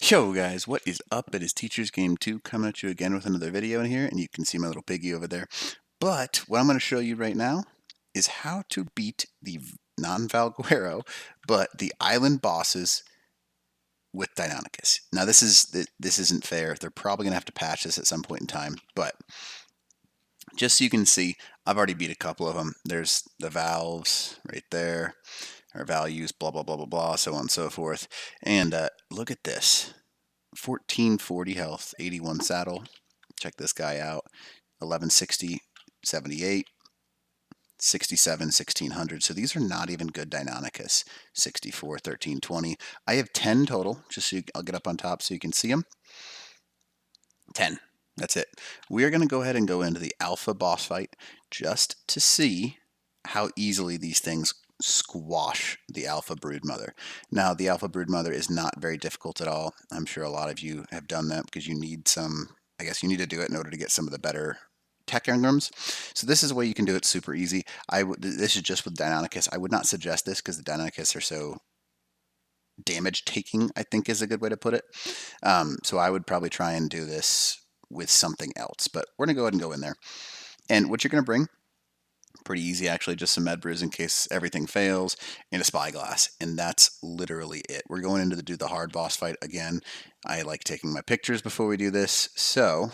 Yo guys, what is up? It is Teachers Game 2 coming at you again with another video in here, and you can see my little piggy over there. But what I'm going to show you right now is how to beat the non-Valguero, but the island bosses with Deinonychus. Now this isn't fair. They're probably going to have to patch this at some point in time, but just so you can see, I've already beat a couple of them. There's the valves right there, or values, blah, blah, blah, blah, blah, so on and so forth. And look at this. 1440 health, 81 saddle. Check this guy out. 1160, 78, 67, 1600. So these are not even good Deinonychus. 64, 1320. I have 10 total, just so I'll get up on top so you can see them. 10. That's it. We are going to go ahead and go into the alpha boss fight just to see how easily these things squash the alpha broodmother. Now, the alpha broodmother is not very difficult at all. I'm sure a lot of you have done that because you need some, I guess you need to do it in order to get some of the better tech engrams. So this is a way you can do it super easy. This is just with Deinonychus. I would not suggest this because the Deinonychus are so damage taking, I think is a good way to put it. So I would probably try and do this with something else, but we're gonna go ahead and go in there. And what you're gonna bring, pretty easy actually, just some med brews in case everything fails, and a spyglass, and that's literally it. We're going into do the hard boss fight again. I like taking my pictures before we do this, so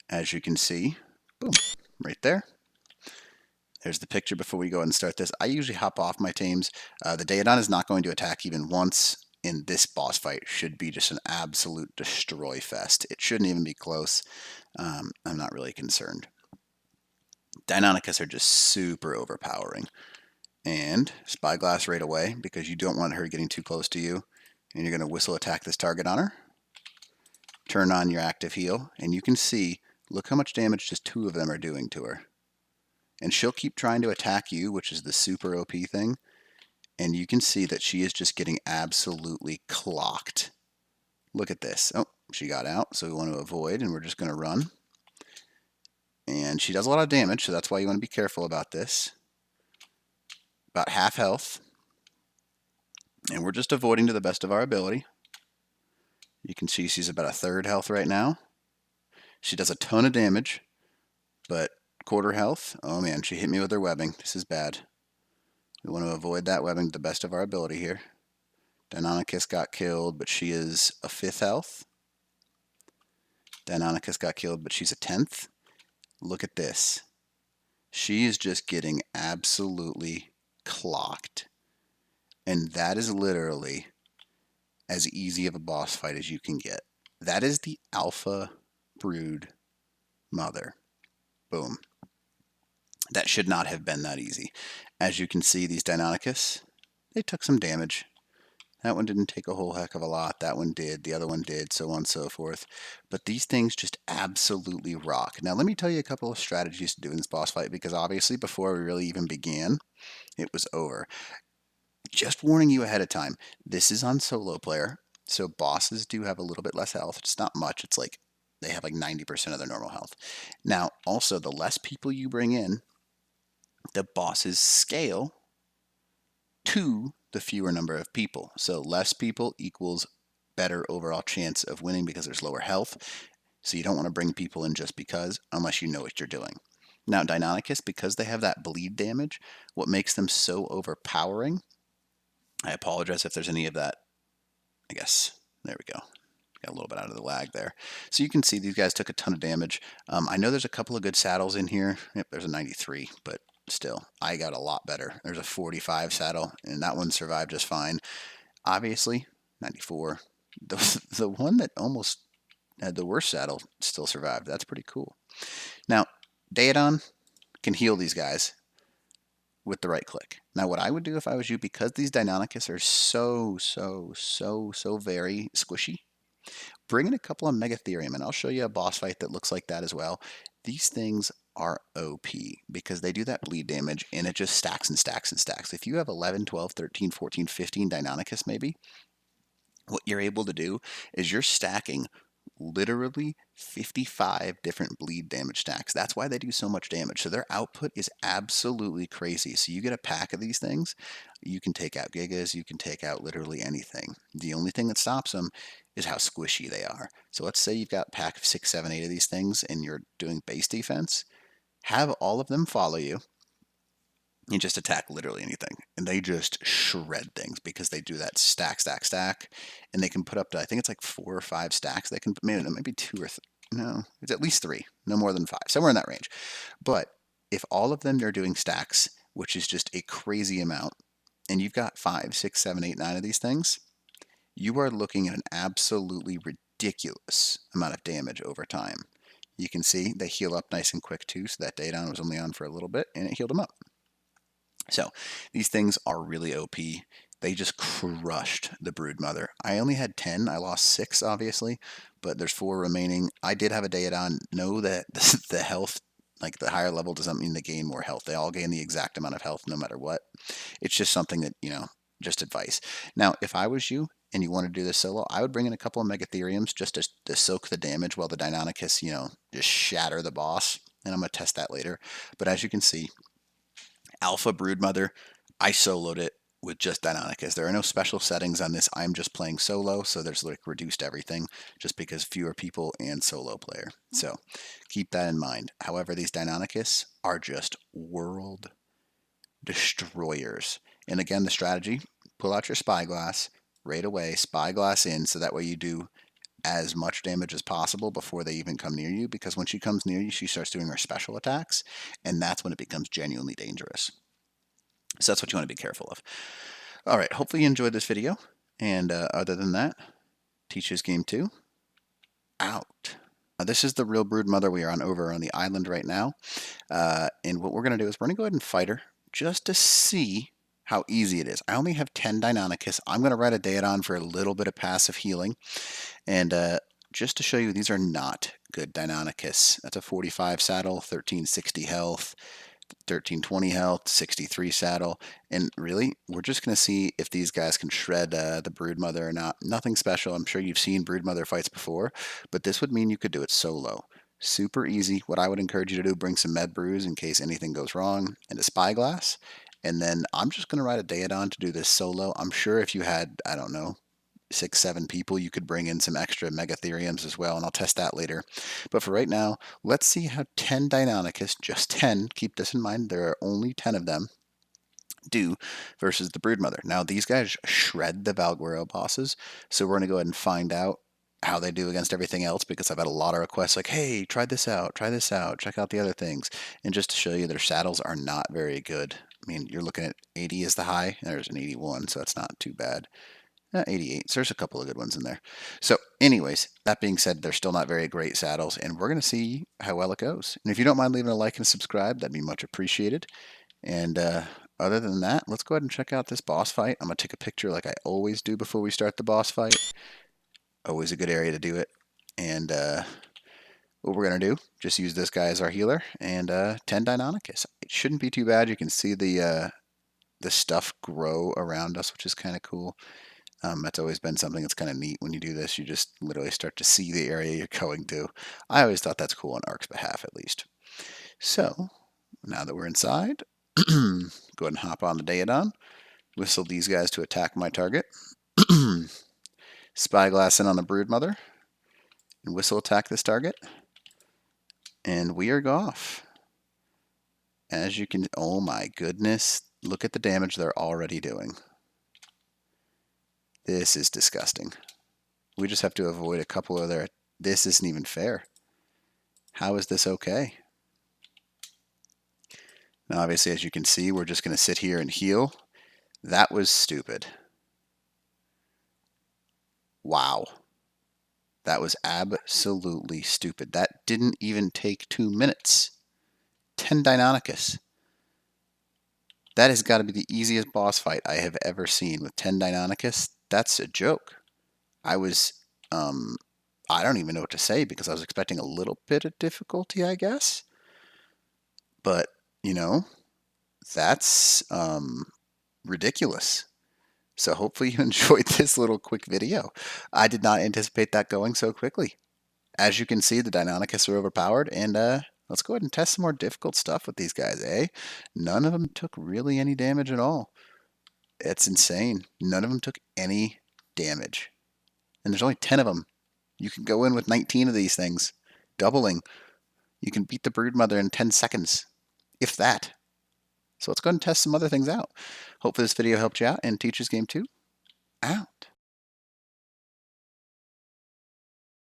as you can see, boom, right there. There's the picture before we go ahead and start this. I usually hop off my tames. The daedon is not going to attack even once. In this boss fight should be just an absolute destroy fest. It shouldn't even be close. I'm not really concerned. Deinonychus are just super overpowering. And spyglass right away because you don't want her getting too close to you. And you're going to whistle attack this target on her. Turn on your active heal. And you can see, look how much damage just 2 of them are doing to her. And she'll keep trying to attack you, which is the super OP thing. And you can see that she is just getting absolutely clocked. Look at this. Oh, she got out, so we want to avoid, and we're just going to run. And she does a lot of damage, so that's why you want to be careful about this. About half health. And we're just avoiding to the best of our ability. You can see she's about a third health right now. She does a ton of damage, but quarter health. Oh man, she hit me with her webbing. This is bad. We want to avoid that webbing to the best of our ability here. Deinonychus got killed, but she is a 5th health. Deinonychus got killed, but she's a 10th. Look at this. She is just getting absolutely clocked. And that is literally as easy of a boss fight as you can get. That is the alpha brood mother. Boom. That should not have been that easy. As you can see, these Deinonychus, they took some damage. That one didn't take a whole heck of a lot. That one did. The other one did, so on and so forth. But these things just absolutely rock. Now, let me tell you a couple of strategies to do in this boss fight, because obviously before we really even began, it was over. Just warning you ahead of time, this is on solo player, so bosses do have a little bit less health. It's not much. It's like they have like 90% of their normal health. Now, also, the less people you bring in, the bosses scale to the fewer number of people. So less people equals better overall chance of winning because there's lower health. So you don't want to bring people in just because, unless you know what you're doing. Now, Deinonychus, because they have that bleed damage, what makes them so overpowering, I apologize if there's any of that, I guess, there we go. Got a little bit out of the lag there. So you can see these guys took a ton of damage. I know there's a couple of good saddles in here. Yep, there's a 93, but still, I got a lot better. There's a 45 saddle, and that one survived just fine. Obviously, 94. The one that almost had the worst saddle still survived. That's pretty cool. Now, Daedon can heal these guys with the right click. Now, what I would do if I was you, because these Deinonychus are so very squishy, bring in a couple of Megatherium, and I'll show you a boss fight that looks like that as well. These things are OP because they do that bleed damage, and it just stacks and stacks and stacks. If you have 11, 12, 13, 14, 15 Deinonychus maybe, what you're able to do is you're stacking literally 55 different bleed damage stacks. That's why they do so much damage. So their output is absolutely crazy. So you get a pack of these things, you can take out gigas, you can take out literally anything. The only thing that stops them is how squishy they are. So let's say you've got a pack of 6, 7, 8 of these things and you're doing base defense. Have all of them follow you. You just attack literally anything, and they just shred things because they do that stack, stack, stack, and they can put up to, I think it's like 4 or 5 stacks. They can, maybe 2 or no, it's at least 3, no more than 5, somewhere in that range. But if all of them are doing stacks, which is just a crazy amount, and you've got 5, 6, 7, 8, 9 of these things, you are looking at an absolutely ridiculous amount of damage over time. You can see they heal up nice and quick too, so that daedon was only on for a little bit, and it healed them up. So these things are really OP. They just crushed the Broodmother. I only had 10. I lost 6, obviously, but there's 4 remaining. I did have a daedon. Know that the health, like the higher level, doesn't mean they gain more health. They all gain the exact amount of health no matter what. It's just something that, just advice. Now, if I was you and you want to do this solo, I would bring in a couple of Megatheriums just to soak the damage while the Deinonychus, just shatter the boss. And I'm going to test that later. But as you can see, Alpha Broodmother, I soloed it with just deinonychus. There are no special settings on this. I'm just playing solo, so there's like reduced everything just because fewer people and solo player. So keep that in mind. However, these deinonychus are just world destroyers. And again, the strategy, pull out your spyglass right away, spyglass in, so that way you do as much damage as possible before they even come near you, because when she comes near you, she starts doing her special attacks, and that's when it becomes genuinely dangerous. So that's what you want to be careful of. All right, hopefully you enjoyed this video, and other than that, Teacher's Game 2, out. This is the real Broodmother. We are over on the island right now, and what we're going to do is we're going to go ahead and fight her just to see how easy it is. I only have 10 Deinonychus. I'm going to write a daedon for a little bit of passive healing. And just to show you, these are not good Deinonychus. That's a 45 saddle, 1360 health, 1320 health, 63 saddle. And really, we're just going to see if these guys can shred the Broodmother or not. Nothing special. I'm sure you've seen Broodmother fights before, but this would mean you could do it solo. Super easy. What I would encourage you to do, bring some med brews in case anything goes wrong, and a spyglass. And then I'm just going to write a daedon to do this solo. I'm sure if you had, I don't know, 6, 7 people, you could bring in some extra Megatheriums as well, and I'll test that later. But for right now, let's see how 10 Deinonychus, just 10, keep this in mind, there are only 10 of them, do versus the Broodmother. Now, these guys shred the Valguero bosses, so we're going to go ahead and find out how they do against everything else, because I've had a lot of requests like, hey, try this out, check out the other things. And just to show you, their saddles are not very good. I mean, you're looking at 80 is the high, and there's an 81, so that's not too bad. 88, so there's a couple of good ones in there. So anyways, that being said, they're still not very great saddles, and we're going to see how well it goes. And if you don't mind leaving a like and subscribe, that'd be much appreciated. And other than that, let's go ahead and check out this boss fight. I'm going to take a picture like I always do before we start the boss fight. Always a good area to do it. And what we're going to do, just use this guy as our healer, and 10 Deinonychus. It shouldn't be too bad. You can see the stuff grow around us, which is kind of cool. That's always been something that's kind of neat when you do this. You just literally start to see the area you're going to. I always thought that's cool on Ark's behalf, at least. So, now that we're inside, go ahead and hop on the daedon. Whistle these guys to attack my target. Spyglass in on the Broodmother. And whistle attack this target. And we are off. As you can, oh my goodness, look at the damage they're already doing. This is disgusting. We just have to avoid a couple of their... This isn't even fair. How is this okay? Now, obviously, as you can see, we're just going to sit here and heal. That was stupid. Wow. That was absolutely stupid. That didn't even take 2 minutes. 10 Deinonychus. That has got to be the easiest boss fight I have ever seen with 10 Deinonychus. That's a joke. I was, I don't even know what to say, because I was expecting a little bit of difficulty, I guess. But, that's ridiculous. So hopefully you enjoyed this little quick video. I did not anticipate that going so quickly. As you can see, the deinonychus are overpowered, and let's go ahead and test some more difficult stuff with these guys, eh? None of them took really any damage at all. It's insane. None of them took any damage. And there's only 10 of them. You can go in with 19 of these things, doubling. You can beat the Broodmother in 10 seconds, if that. So let's go ahead and test some other things out. Hopefully this video helped you out, and Teacher's Game 2, out.